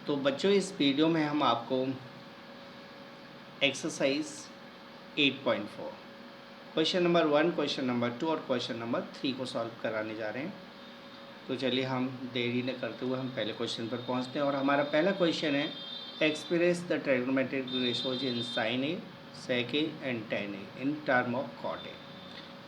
तो बच्चों इस वीडियो में हम आपको exercise 8.4 question number 1, question number 2 और क्वेश्चन नंबर 3 को सॉल्व कराने जा रहे हैं। तो चलिए हम देरी न करते हुए हम पहले क्वेश्चन पर पहुंचते हैं और हमारा पहला क्वेश्चन है express the trigonometric ratios in sine A, sec A and tan A in term of cot A.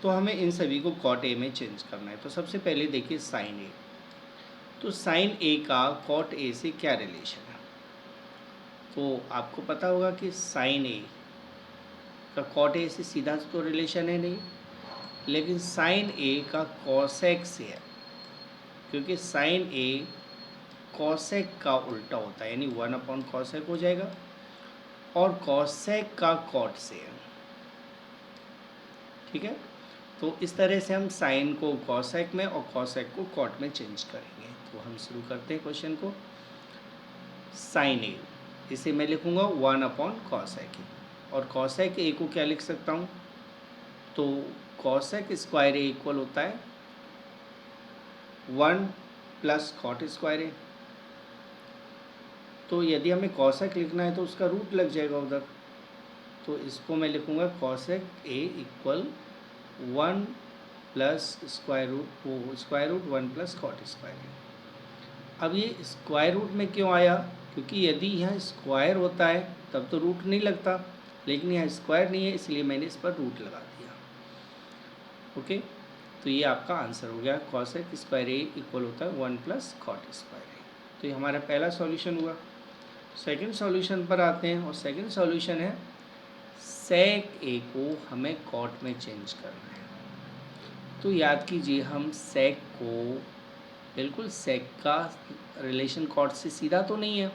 तो हमें इन सभी को कॉट ए में चेंज करना है। तो सबसे पहले देखिए साइन ए। तो साइन ए का कॉट ए से क्या रिलेशन है? तो आपको पता होगा कि साइन ए का कॉट ए से सीधा तो रिलेशन है नहीं, लेकिन साइन ए का कॉसेक से है, क्योंकि साइन ए कॉसेक का उल्टा होता है, यानी 1/कॉसेक हो जाएगा। और कॉसेक का कॉट से है, ठीक है। तो इस तरह से हम साइन को कॉसेक में और कॉसेक को कॉट में चेंज करेंगे। तो हम शुरू करते हैं क्वेश्चन को। साइन ए, इसे मैं लिखूंगा 1/कॉसेक ए, और कॉसेक ए को क्या लिख सकता हूँ? तो कॉसेक स्क्वायर ए इक्वल होता है 1 प्लस कॉट स्क्वायर ए। तो यदि हमें कॉसेक लिखना है तो उसका रूट लग जाएगा उधर, तो इसको मैं लिखूंगा cosec A equal 1 plus square root 1 plus cot square A. अब ये स्क्वायर रूट में क्यों आया? क्योंकि यदि यहाँ स्क्वायर होता है तब तो रूट नहीं लगता, लेकिन यहाँ स्क्वायर नहीं है, इसलिए मैंने इस पर रूट लगा दिया। ओके, तो ये आपका आंसर हो गया। कॉसेक स्क्वायर ए इक्वल होता है 1 प्लस कॉट स्क्वायर ए। तो ये हमारा पहला सॉल्यूशन हुआ। सेकंड सॉल्यूशन पर आते हैं, और सेकंड सॉल्यूशन है सेक ए को हमें कॉट में चेंज करना है। तो याद कीजिए, हम सेक को बिल्कुल सेक का रिलेशन कॉट से सीधा तो नहीं है,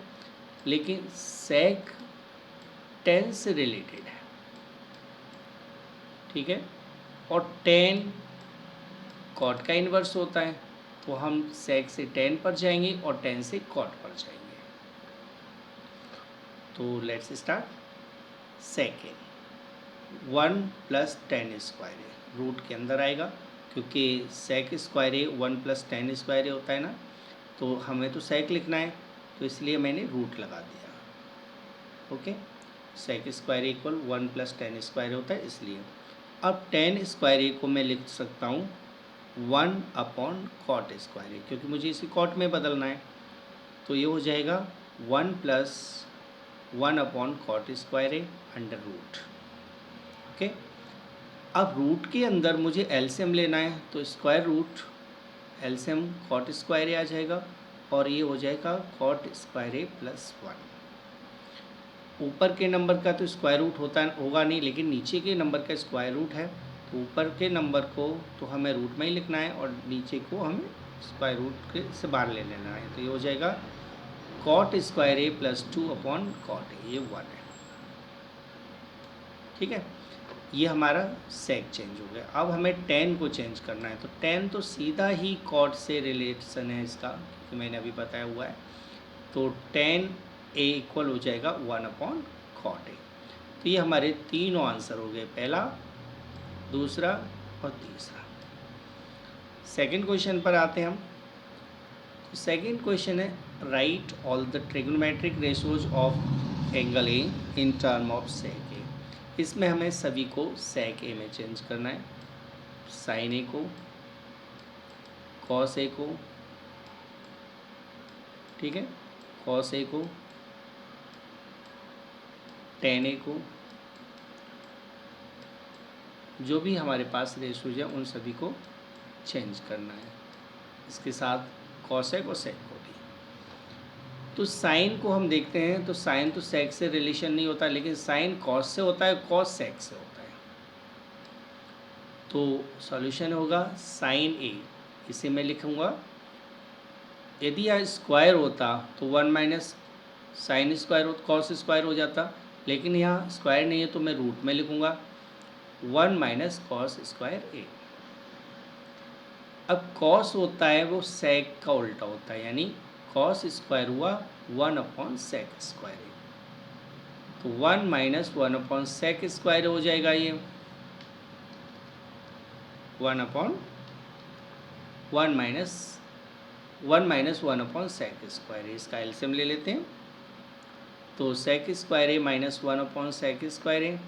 लेकिन सेक टेन से रिलेटेड है, ठीक है। और टेन कॉट का इन्वर्स होता है, तो हम सेक से टेन पर जाएंगे और टेन से कॉट पर जाएंगे। तो let's start. Sec A 1 plus tan square A root के अंदर आएगा, क्योंकि sec square A 1 plus tan square A होता है ना, तो हमें तो सेक लिखना है, तो इसलिए मैंने रूट लगा दिया। Okay, sec square equal 1 plus tan square होता है, इसलिए अब टेन स्क्वायर ए को मैं लिख सकता हूँ 1/कॉट स्क्वायर ए, क्योंकि मुझे इसी कॉट में बदलना है। तो ये हो जाएगा 1 plus cot square A under root. Okay, अब रूट के अंदर मुझे एलसीएम लेना है, तो square root LCM cot square A आ जाएगा, और ये हो जाएगा कॉट स्क्वायर ए प्लस 1। ऊपर के नंबर का तो स्क्वायर रूट होगा नहीं, लेकिन नीचे के नंबर का स्क्वायर रूट है, तो ऊपर के नंबर को तो हमें रूट में ही लिखना है, और नीचे को हमें स्क्वायर रूट के से बाहर ले लेना है। तो ये हो जाएगा कॉट स्क्वायर ए प्लस 2/कॉट ए, ये 1 है, ठीक है। ये हमारा सेक चेंज हो गया। अब हमें टेन को चेंज करना है, तो टेन तो सीधा ही कॉट से रिलेशन है इसका, क्योंकि मैंने अभी बताया हुआ है। तो टेन ए इक्वल हो जाएगा 1/कॉट ए। तो ये हमारे तीनों आंसर हो गए, पहला, दूसरा और तीसरा। सेकंड क्वेश्चन पर आते हैं हम। तो सेकंड क्वेश्चन है write all the trigonometric ratios of angle A in term of sec A. इसमें हमें सभी को सेक ए में चेंज करना है। साइन ए को, कॉस ए को, ठीक है, कॉस ए को, टेन ए को, जो भी हमारे पास रेशोज है उन सभी को चेंज करना है, इसके साथ कॉसेक और सेक को भी। तो साइन को हम देखते हैं, तो साइन तो सेक से रिलेशन नहीं होता, लेकिन साइन कॉस से होता है, कॉस सेक से होता है। तो सॉल्यूशन होगा साइन ए, इसे मैं लिखूँगा, यदि यहाँ स्क्वायर होता तो 1 माइनस साइन स्क्वायर हो, कॉस स्क्वायर हो जाता, लेकिन यहाँ स्क्वायर नहीं है, तो मैं रूट में लिखूँगा 1 माइनस कॉस स्क्वायर ए। अब कॉस होता है वो सेक का उल्टा होता है, यानी कॉस स्क्वायर हुआ 1/सेक स्क्वायर ए, तो 1 माइनस 1/सेक स्क्वायर हो जाएगा ये 1 minus 1 minus 1 upon sec square A, इसका एलसीएम ले लेते हैं। तो sec square A minus 1 upon sec square A,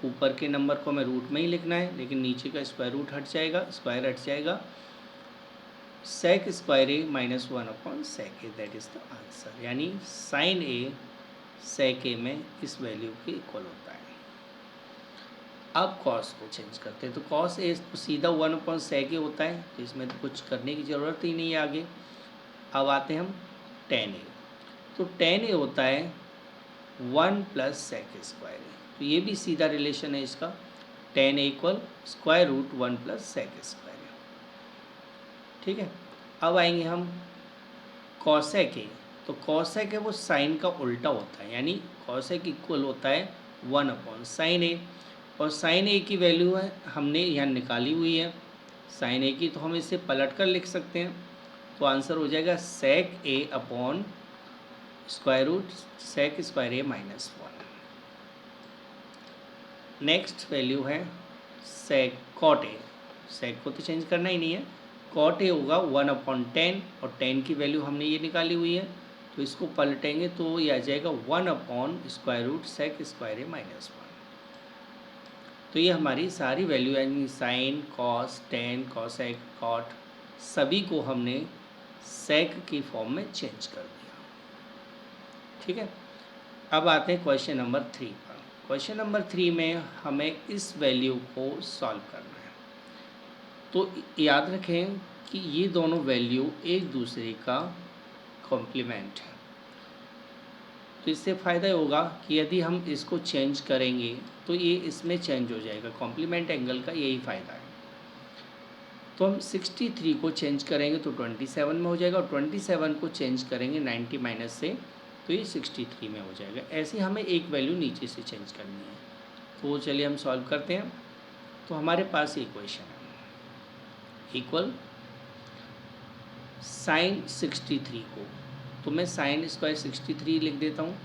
ऊपर के नंबर को हमें रूट में ही लिखना है, लेकिन नीचे का स्क्वायर रूट हट जाएगा, स्क्वायर हट जाएगा। Sec square A minus 1 upon sec A, that is the answer. यानी साइन ए सेक ए में इस वैल्यू के इक्वल होता है। अब कॉस को चेंज करते हैं, तो कॉस ए तो सीधा 1 अपॉन सेक ए होता है, तो इसमें तो कुछ करने की ज़रूरत ही नहीं है आगे। अब आते हैं हम टेन ए, तो टेन ए होता है 1 प्लस सेक स्क्वायर ए, तो ये भी सीधा रिलेशन है इसका, tan A equal square root 1 plus sec square A. ठीक है, अब आएंगे हम कॉसेक ए, तो कॉसेक है वो साइन का उल्टा होता है, यानी कॉसेक इक्वल होता है 1 अपॉन साइन ए, और साइन ए की वैल्यू है हमने यहाँ निकाली हुई है साइन ए की, तो हम इसे पलट कर लिख सकते हैं। तो आंसर हो जाएगा sec A upon square root sec square A minus 1। Next value है सेक कॉट ए, सेक को तो चेंज करना ही नहीं है, कॉट ए होगा 1 अपॉन 10, और 10 की वैल्यू हमने ये निकाली हुई है, तो इसको पलटेंगे तो ये आ जाएगा 1 upon square root sec square A minus 1। तो ये हमारी सारी वैल्यू यानी sine cos tan cosec cot सभी को हमने सेक की फॉर्म में चेंज कर दिया। ठीक है, अब आते हैं क्वेश्चन नंबर 3 पर। क्वेश्चन नंबर 3 में हमें इस वैल्यू को सॉल्व करना है। तो याद रखें कि ये दोनों वैल्यू एक दूसरे का कॉम्प्लीमेंट है, तो इससे फ़ायदा होगा कि यदि हम इसको चेंज करेंगे तो ये इसमें चेंज हो जाएगा, कॉम्प्लीमेंट एंगल का यही फ़ायदा है। तो हम 63 को चेंज करेंगे तो 27 में हो जाएगा, और 27 को चेंज करेंगे 90 माइनस से तो ये 63 में हो जाएगा। ऐसे हमें एक वैल्यू नीचे से चेंज करनी है, तो चलिए हम सॉल्व करते हैं। तो हमारे पास इक्वेशन है इक्वल साइन 63 को, तो मैं साइन स्क्वायर 63 लिख देता हूँ,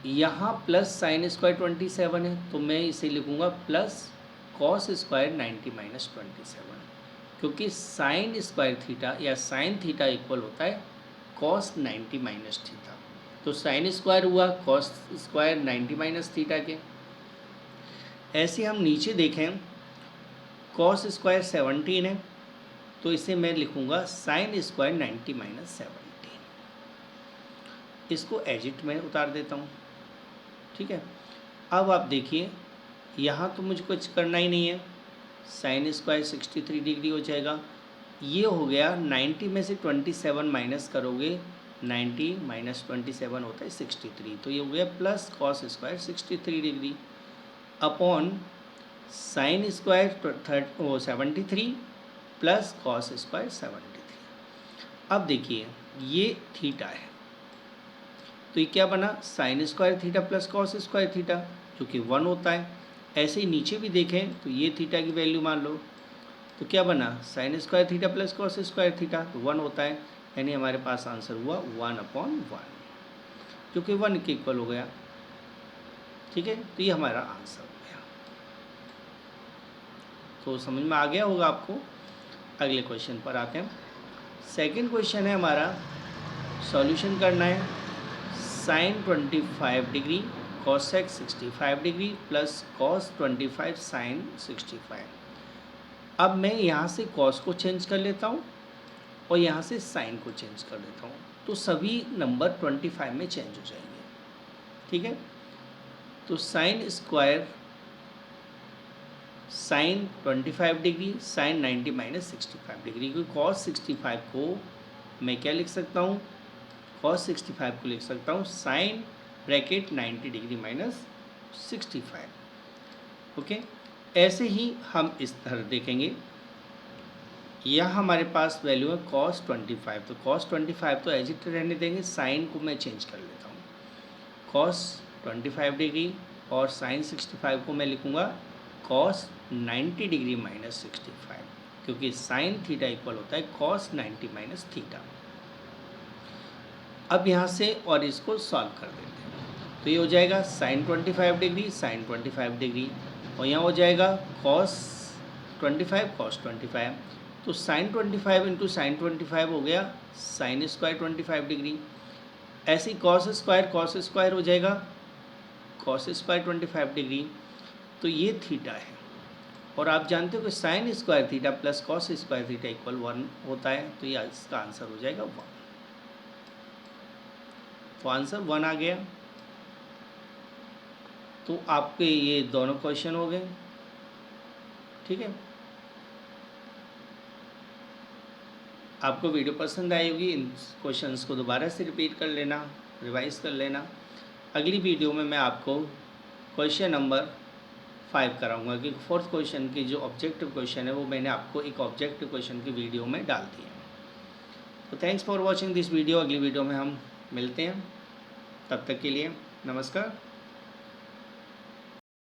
यहाँ प्लस साइन स्क्वायर 27 है, तो मैं इसे लिखूँगा प्लस कॉस स्क्वायर 90 माइनस 27, क्योंकि साइन स्क्वायर थीटा या साइन थीटा इक्वल होता है कॉस 90 माइनस थीटा। तो साइन स्क्वायर हुआ कॉस स्क्वायर 90 माइनस थीटा के। ऐसे हम नीचे देखें कॉस स्क्वायर 17 है, तो इसे मैं लिखूँगा साइन स्क्वायर 90 माइनस 17, इसको एजिट में उतार देता हूँ। ठीक है, अब आप देखिए यहाँ तो मुझे कुछ करना ही नहीं है, साइन स्क्वायर 63 डिग्री हो जाएगा। ये हो गया 90 में से 27 माइनस करोगे, 90 माइनस 27 होता है 63, तो ये हो गया plus cos square 63 degree upon sine square 73 plus cos square 73। अब देखिए ये थीटा है, तो ये क्या बना sine square theta plus cos square theta, जो कि 1 होता है। ऐसे ही नीचे भी देखें तो ये थीटा की वैल्यू मान लो, तो क्या बना sine square theta plus cos square theta, तो 1 होता है, यानी हमारे पास आंसर हुआ 1 अपॉन 1, जो कि 1 के इक्वल हो गया। ठीक है, तो ये हमारा आंसर हो गया। तो समझ में आ गया होगा आपको। अगले क्वेश्चन पर आते हैं। सेकंड क्वेश्चन है हमारा, सॉल्यूशन करना है sine 25 degree cosec 65 degree plus cos 25 sine 65। अब मैं यहाँ से कॉस को चेंज कर लेता हूँ और यहाँ से साइन को चेंज कर लेता हूँ, तो सभी नंबर 25 में चेंज हो जाएंगे। ठीक है, तो sine square sine 25 degree sine 90 minus 65 degree, क्योंकि कॉस 65 को मैं क्या लिख सकता हूँ, कॉस 65 को लिख सकता हूँ sine bracket 90 degree minus 65। Okay, ऐसे ही हम इस तरह देखेंगे, यह हमारे पास वैल्यू है कॉस 25, तो कॉस 25 तो एज इट रहने देंगे, साइन को मैं चेंज कर लेता हूँ, कॉस 25 डिग्री और साइन 65 को मैं लिखूँगा कॉस 90 डिग्री माइनस 65, क्योंकि साइन थीटा इक्वल होता है कॉस 90 माइनस थीटा। अब यहाँ से और इसको सॉल्व कर देते हैं, तो ये हो जाएगा साइन 25 डिग्री साइन 25 डिग्री, और यहाँ हो जाएगा कॉस 25 कॉस 25, तो साइन 25 इंटू साइन 25 हो गया साइन स्क्वायर 25 डिग्री। ऐसे ही कॉस स्क्वायर हो जाएगा कॉस स्क्वायर 25 डिग्री। तो ये थीटा है, और आप जानते हो कि sine square theta plus cos square theta equal 1 होता है, तो ये इसका आंसर हो जाएगा 1। तो आंसर 1 आ गया। तो आपके ये दोनों क्वेश्चन हो गए, ठीक है। आपको वीडियो पसंद आई होगी, इन क्वेश्चंस को दोबारा से रिपीट कर लेना, रिवाइज कर लेना। अगली वीडियो में मैं आपको क्वेश्चन नंबर 5 कराऊंगा, क्योंकि फोर्थ क्वेश्चन की जो ऑब्जेक्टिव क्वेश्चन है वो मैंने आपको एक ऑब्जेक्टिव क्वेश्चन की वीडियो में डाल दिया है। तो thanks for watching this video. अगली वीडियो में हम मिलते हैं, तब तक के लिए नमस्कार।